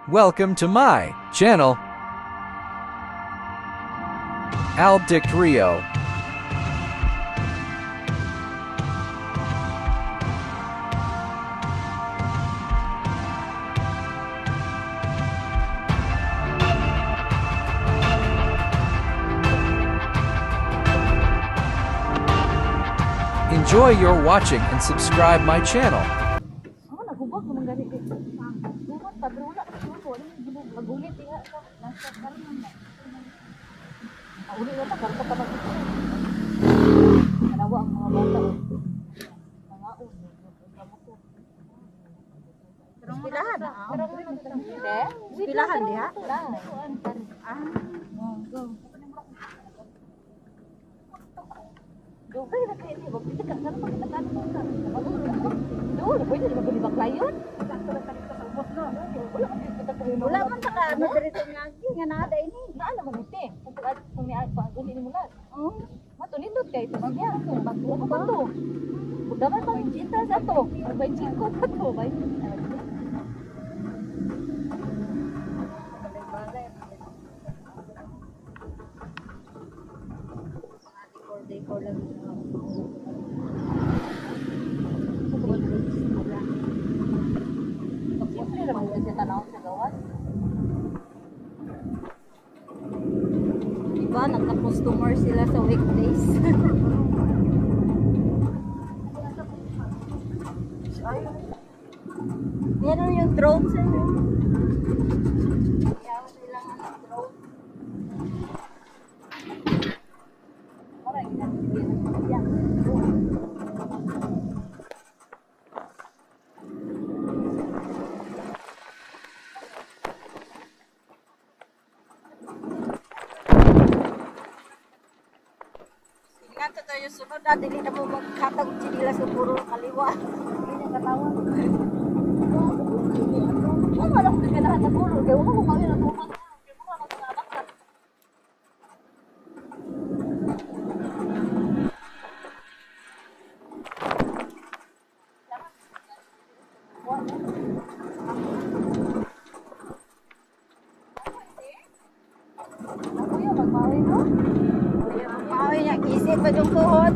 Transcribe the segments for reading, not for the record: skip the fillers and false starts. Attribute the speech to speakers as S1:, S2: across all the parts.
S1: Welcome to my channel, Albdict Rio. Enjoy your watching and subscribe my channel.
S2: Oh, nagubag naman gani kay. Gubag pa pero wala kasi ko ano gubag magulit diha sa nasa karon na. Uli wala karta pa mag. Kanawa ang mga bata. Mga pilahan na. Pilahan diha. Ah. Go. Dugay na kayo niya, bakit ka sana makitakan mo ka? Doon, pwede naman ko di ba klayon? Wala man ta ka ano dito nga nga nada ini. Naala mo nite. Kung ni pag-uli ni mulat. Matunindot kay sa magya. Bago ko pa to. Budaman pa cinta sa to. Bay cingko pa to, bay. Dekor lagi. Siyempre naman kasi tanaw sa gawas. Diba, nagka-customer sila sa weekdays. Meron yung drone sa'yo. Kaya kailangan ng drone. Ito tayo sunod na, dili na mo magkatag sinila sa puro kaliwa. Hindi niya katawan. Ano alam ko kaganahan na puro, kaya wala ko kami na tumat. Kaya wala ko magkakabakta. Ako yun, magbawi mo. Ay, nag-isip pa yung kuhot.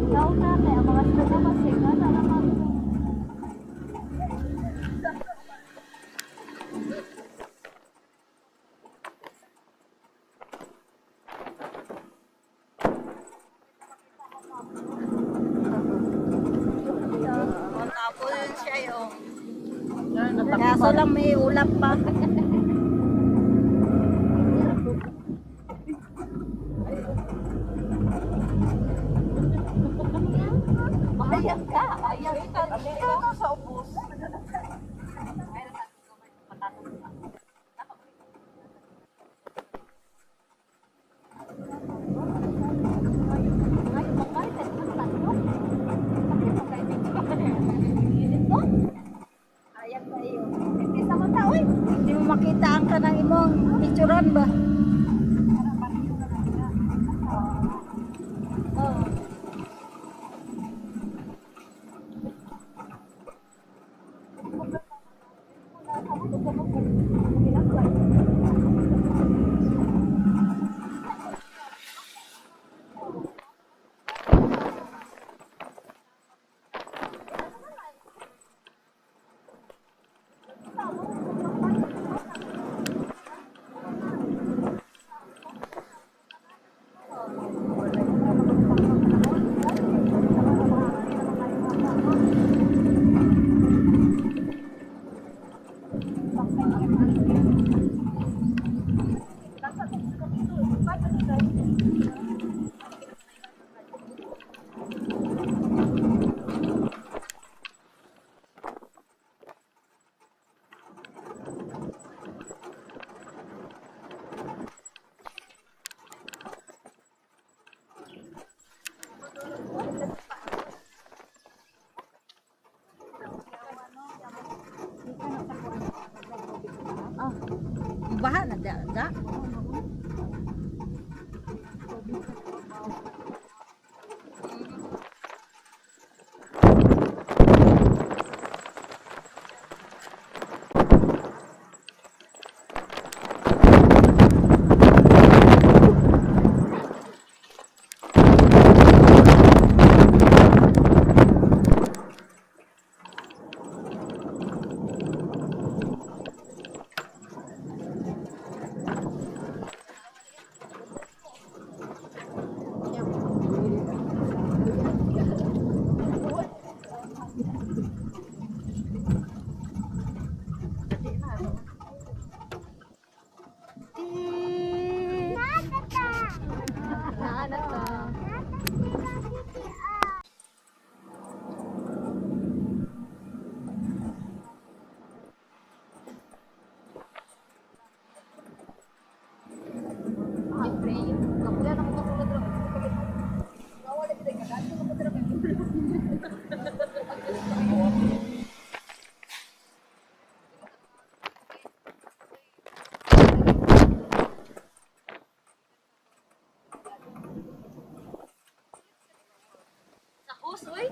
S2: Ikaw na, kaya mga sila masig na naman. Tapos yun siya yung kaso lang may ulap pa. Ayaw ka, ayaw ka. Ayaw sa ubos. Ayaw ka iyo. Hindi sa mata, uy. Hindi mo makita ang kanang imong picturean ba? Ubus, uy.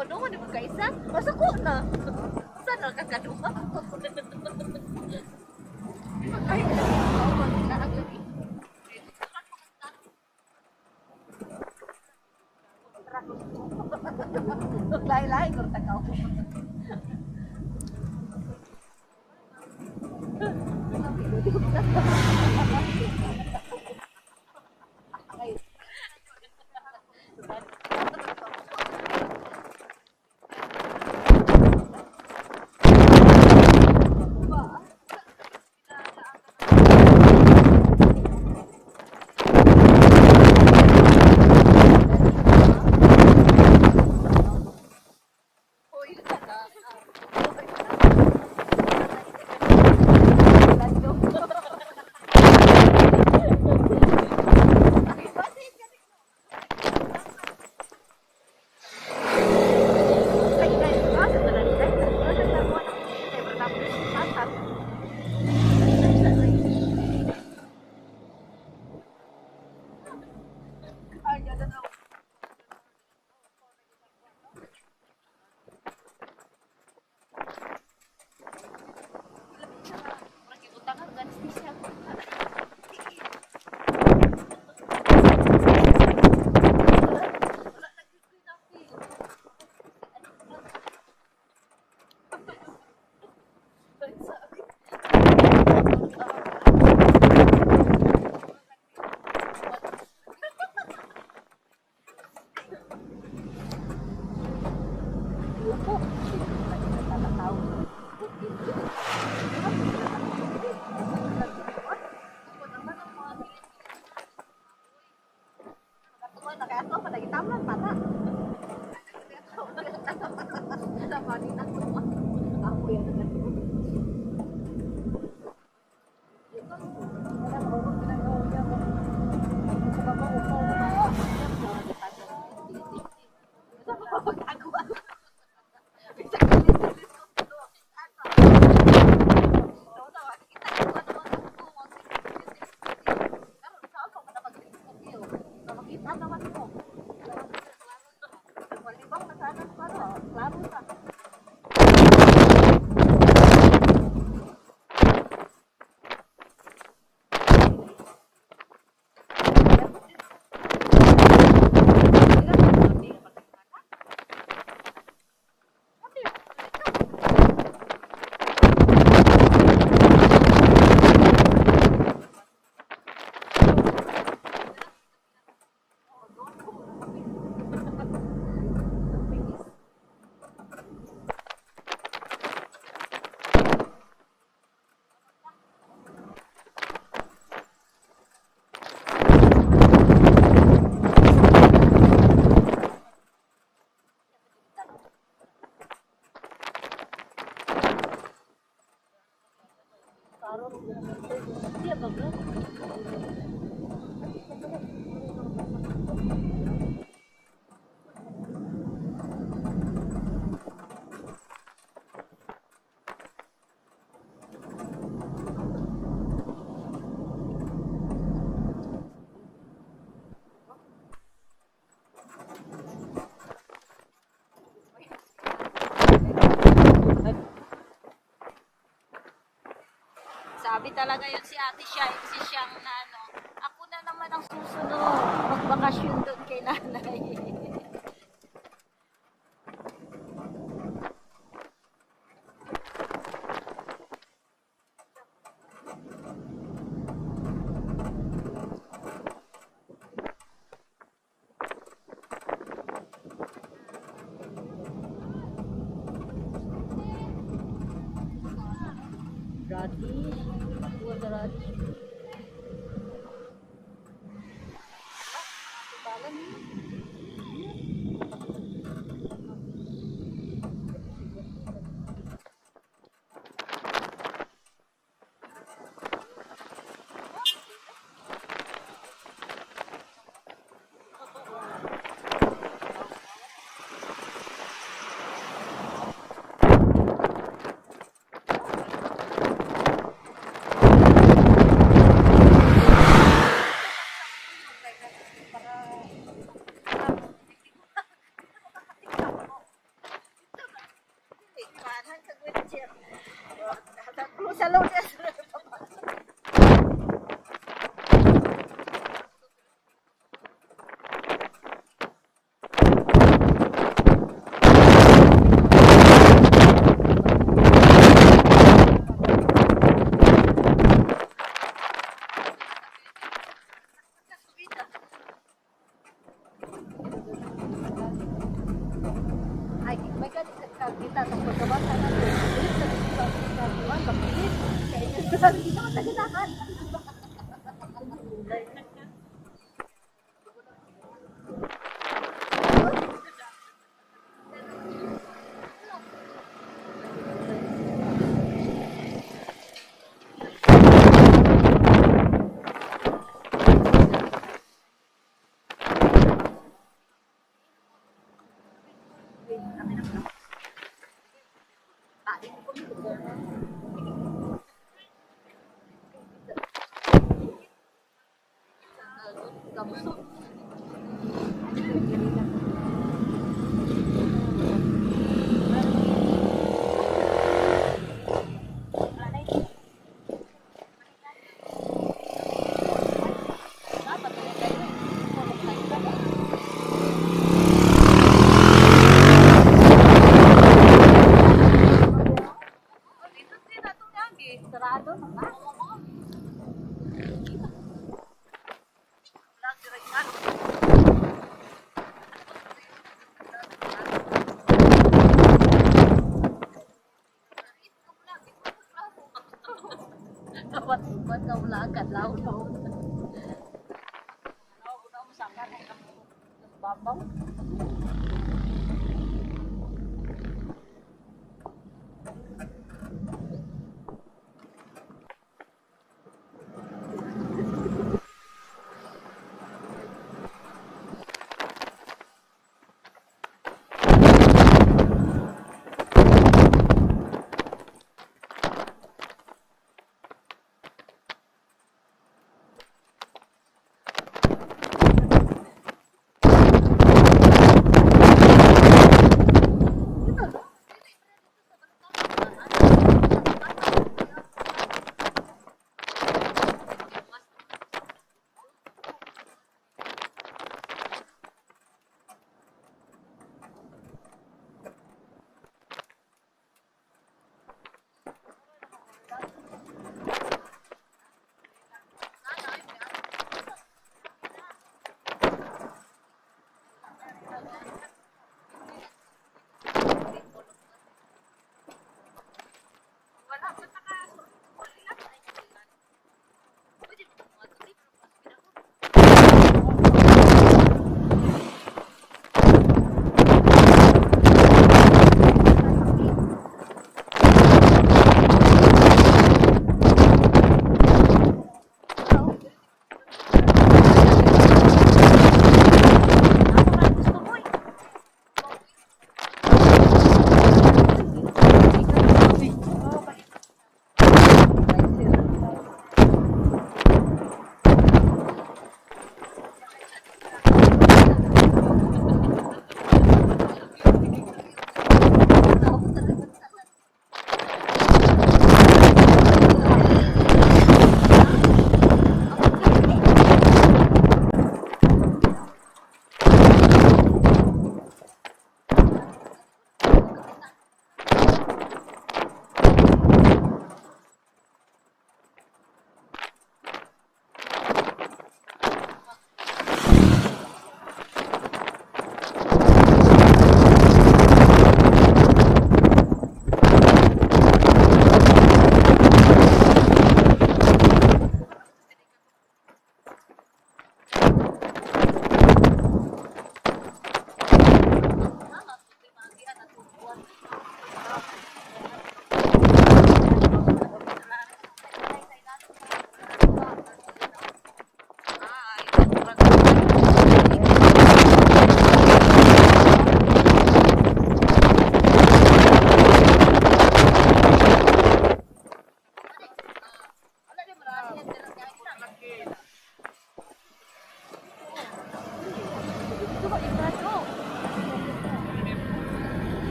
S2: Ano mo, di ba kaisa? Masako na. Saan ang kakaduha? Ay, lain-lain kung tagaw. Sabi talaga yun si Ate Shai, si Siyang na ano, ako na naman ang susunod, magbakasyon doon kay nanay. Radish, buwan na radish. Hindi naman tagadakan. Sarado na. Dapat buat kau lagat laut kau. Kau udah masakan yang babang.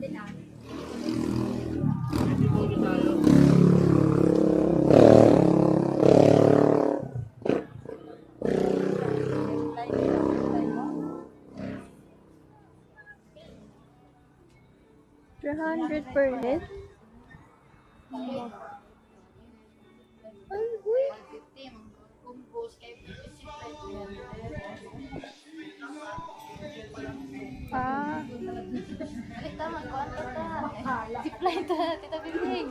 S2: din ah.
S3: Per head? Ay, uy. Ah.
S2: Kita magkonto ta. Zipline ta, Tita Bibing.